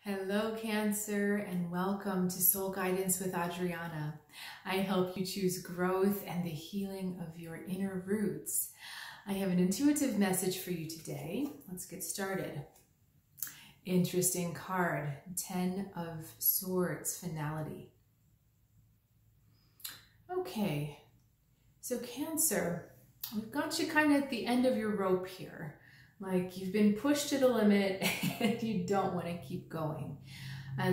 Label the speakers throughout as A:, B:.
A: Hello, Cancer, and welcome to Soul Guidance with Adriana. I help you choose growth and the healing of your inner roots. I have an intuitive message for you today. Let's get started. Interesting card, 10 of Swords, finality. Okay, so Cancer, we've got you kind of at the end of your rope here. Like you've been pushed to the limit and you don't want to keep going.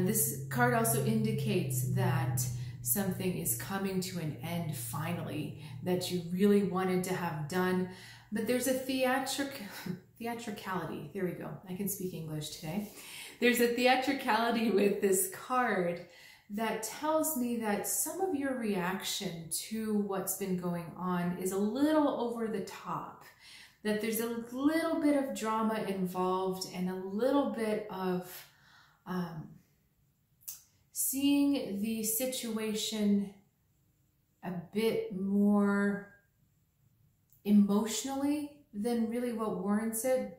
A: This card also indicates that something is coming to an end finally that you really wanted to have done, but there's a theatricality. There we go. I can speak English today. There's a theatricality with this card that tells me that some of your reaction to what's been going on is a little over the top. That there's a little bit of drama involved and a little bit of seeing the situation a bit more emotionally than really what warrants it.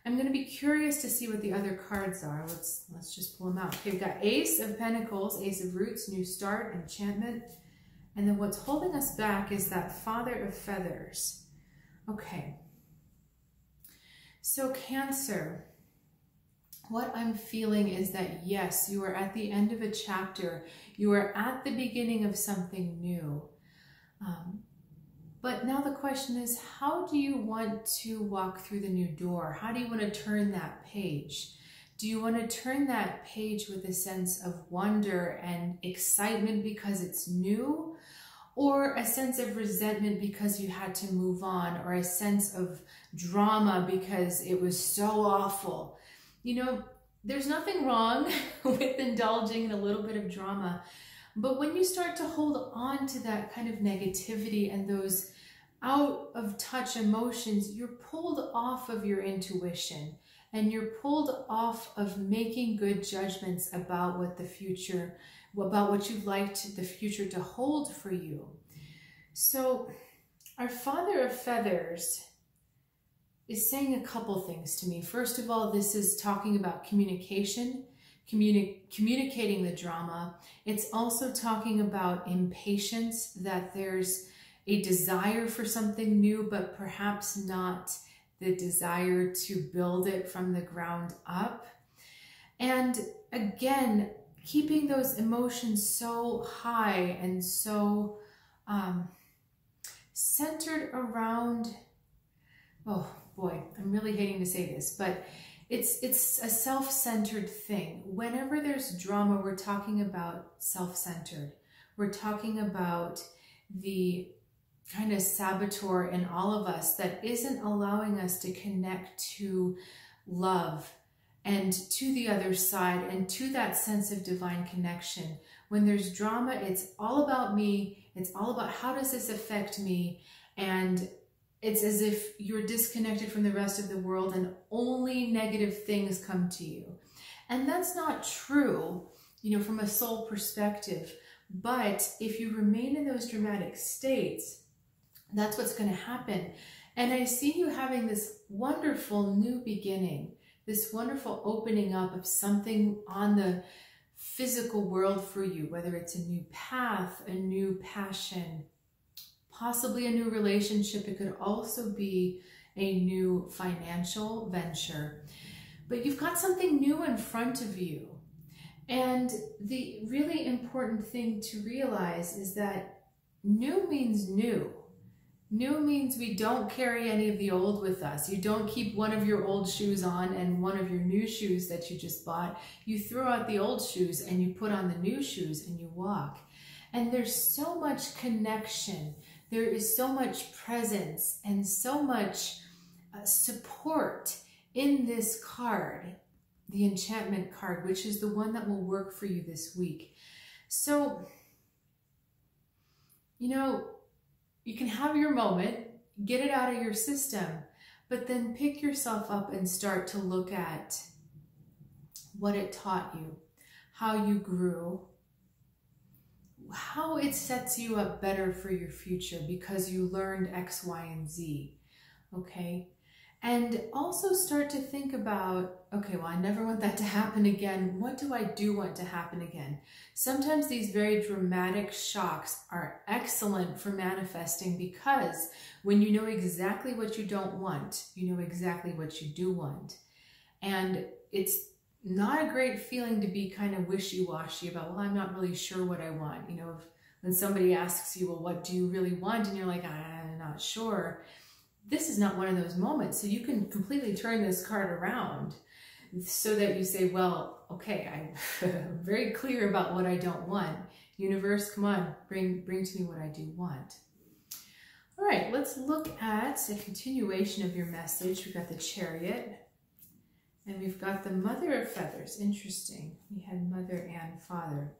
A: I'm going to be curious to see what the other cards are. Let's just pull them out. Okay, we've got Ace of Pentacles, Ace of Roots, New Start, Enchantment. And then what's holding us back is that Father of Feathers. Okay. So Cancer, what I'm feeling is that yes, you are at the end of a chapter. You are at the beginning of something new. But now the question is, how do you want to walk through the new door? How do you want to turn that page? Do you want to turn that page with a sense of wonder and excitement because it's new? Or a sense of resentment because you had to move on, or a sense of drama because it was so awful. You know, there's nothing wrong with indulging in a little bit of drama, but when you start to hold on to that kind of negativity and those out of touch emotions, you're pulled off of your intuition and you're pulled off of making good judgments about what the future, about what you'd like the future to hold for you. So our Father of Feathers is saying a couple things to me. First of all, this is talking about communication, communicating the drama. It's also talking about impatience, that there's a desire for something new, but perhaps not the desire to build it from the ground up. And again, keeping those emotions so high and so centered around, oh boy, I'm really hating to say this, but it's a self-centered thing. Whenever there's drama, we're talking about self-centered. We're talking about the kind of saboteur in all of us that isn't allowing us to connect to love and to the other side and to that sense of divine connection. When there's drama, it's all about me. It's all about how does this affect me? And it's as if you're disconnected from the rest of the world and only negative things come to you. And that's not true, you know, from a soul perspective. But if you remain in those dramatic states, that's what's going to happen. And I see you having this wonderful new beginning, this wonderful opening up of something on the physical world for you, whether it's a new path, a new passion, possibly a new relationship. It could also be a new financial venture. But you've got something new in front of you. And the really important thing to realize is that new means new. New means we don't carry any of the old with us. You don't keep one of your old shoes on and one of your new shoes that you just bought. You throw out the old shoes and you put on the new shoes and you walk. And there's so much connection. There is so much presence and so much support in this card, the Enchantment card, which is the one that will work for you this week. So, you know, you can have your moment, get it out of your system, but then pick yourself up and start to look at what it taught you, how you grew, how it sets you up better for your future because you learned X, Y, and Z, okay? And also start to think about, okay, well, I never want that to happen again. What do I do want to happen again? Sometimes these very dramatic shocks are excellent for manifesting, because when you know exactly what you don't want, you know exactly what you do want. And it's not a great feeling to be kind of wishy-washy about, well, I'm not really sure what I want. You know, when somebody asks you, well, what do you really want? And you're like, I'm not sure. This is not one of those moments. So you can completely turn this card around so that you say, well, okay, I'm very clear about what I don't want. Universe, come on, bring to me what I do want. All right, let's look at a continuation of your message. We've got the Chariot, and we've got the Mother of Feathers. Interesting. We had Mother and Father.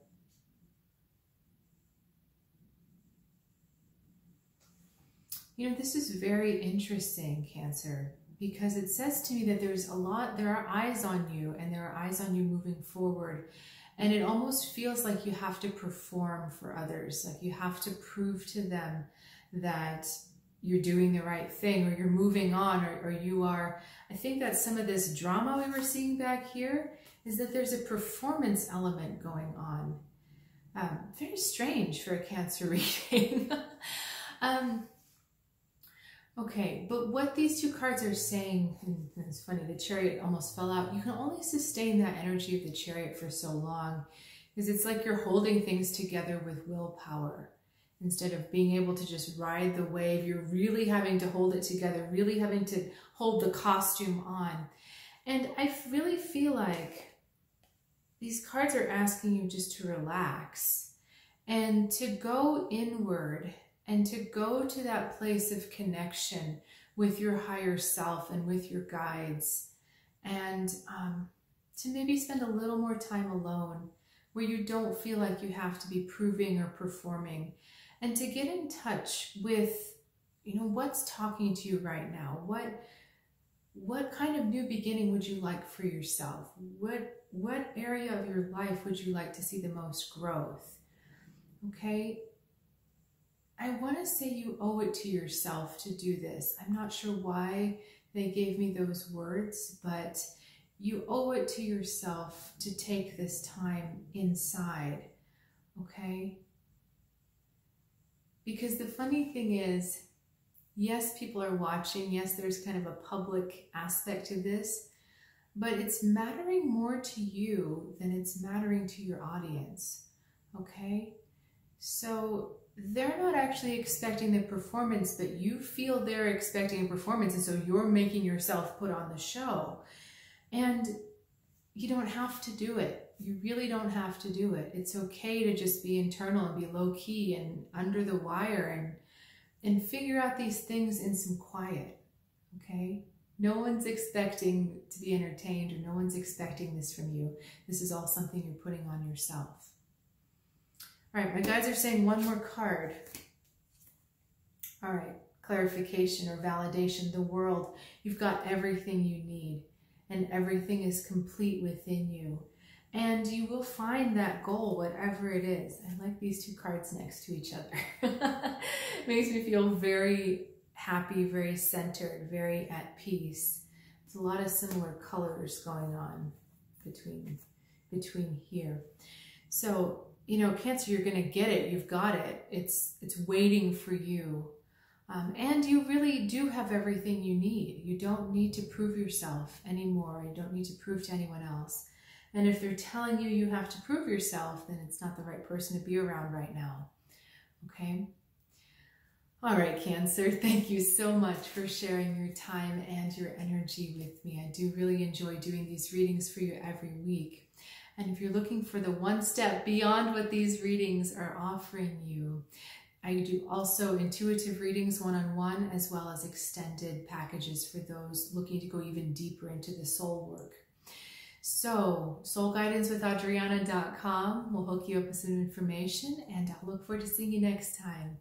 A: You know, this is very interesting, Cancer, because it says to me that there are eyes on you, and there are eyes on you moving forward. And it almost feels like you have to perform for others, like you have to prove to them that you're doing the right thing, or you're moving on, or you are. I think that some of this drama we were seeing back here is that there's a performance element going on. Very strange for a Cancer reading. Okay, but what these two cards are saying, and it's funny, the Chariot almost fell out. You can only sustain that energy of the Chariot for so long, because it's like you're holding things together with willpower. Instead of being able to just ride the wave, you're really having to hold it together, really having to hold the costume on. And I really feel like these cards are asking you just to relax and to go inward, and to go to that place of connection with your higher self and with your guides, and to maybe spend a little more time alone where you don't feel like you have to be proving or performing, and to get in touch with, you know, what's talking to you right now. What kind of new beginning would you like for yourself? What area of your life would you like to see the most growth? Okay. I want to say you owe it to yourself to do this. I'm not sure why they gave me those words, but you owe it to yourself to take this time inside, okay? Because the funny thing is, yes, people are watching. Yes, there's kind of a public aspect to this, but it's mattering more to you than it's mattering to your audience, okay? So they're not actually expecting the performance, but you feel they're expecting a performance, and so you're making yourself put on the show. And you don't have to do it. You really don't have to do it. It's okay to just be internal and be low-key and under the wire, and figure out these things in some quiet, okay? No one's expecting to be entertained, or no one's expecting this from you. This is all something you're putting on yourself. All right, my guides are saying one more card. All right, clarification or validation. The world, you've got everything you need, and everything is complete within you. And you will find that goal, whatever it is. I like these two cards next to each other. Makes me feel very happy, very centered, very at peace. There's a lot of similar colors going on between here. So, you know, Cancer, you're going to get it. You've got it. It's waiting for you. And you really do have everything you need. You don't need to prove yourself anymore. You don't need to prove to anyone else. And if they're telling you you have to prove yourself, then it's not the right person to be around right now. Okay? All right, Cancer, thank you so much for sharing your time and your energy with me. I do really enjoy doing these readings for you every week. And if you're looking for the one step beyond what these readings are offering you, I do also intuitive readings one-on-one, as well as extended packages for those looking to go even deeper into the soul work. So, soulguidancewithadriana.com will hook you up with some information, and I'll look forward to seeing you next time.